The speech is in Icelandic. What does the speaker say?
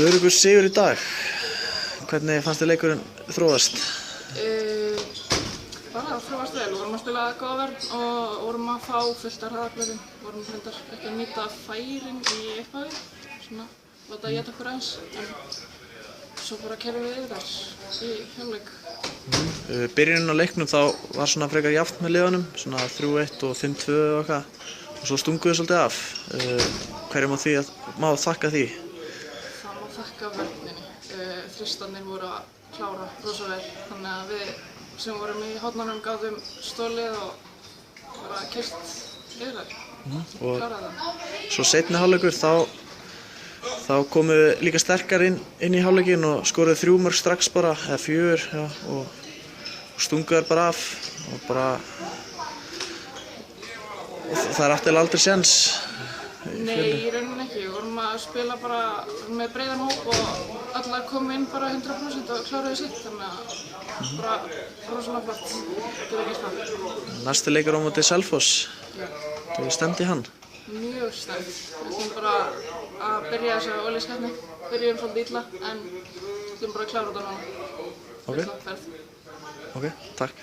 Öruggur sigur í dag. Hvernig fannst þér leikurinn þróast? Bara þróast vel. Við vorum að spila góða vörn og vorum að fá fullt af hraðabröðum. Vorum reyndar ekki að nýta færin í upphafi, svona láta éta okkur aðeins, en svo bara kerfum við yfir þess í hálfleik. Byrjunin á leiknum þá var svona frekar jafnt með liðunum, svona 3-1 og 5-2 og eitthvað, og svo stunguðu svolítið af. Hverju má þakka því? Það má þakka vörninni. Þristarnir voru að klára rosa vel, þannig að við sem vorum í hornunum gátum stolið og bara keyrt yfir þær og kláraði það. Svo seinni hálfleikur þá komu við líka sterkar inn í hálfleikinn og skoruðu 3 mörk strax bara, eða 4, já, og stunguðu þær bara af og það átti aldrei séns. Nei, í rauninni ekki. Við vorum að spila bara með breiðan hóp og allar komu inn bara 100% og kláruðu sitt, þannig að bara rosalega flott. Þetta er ekki spil. Næsti leikur á móti Selfoss. Þú stefndi hann? Mjög stefnt. Við ætlum bara að byrja þessa olíuskepnu. Byrjum svolítið illa, en við ætlum bara að klára þetta núna. Ok, takk.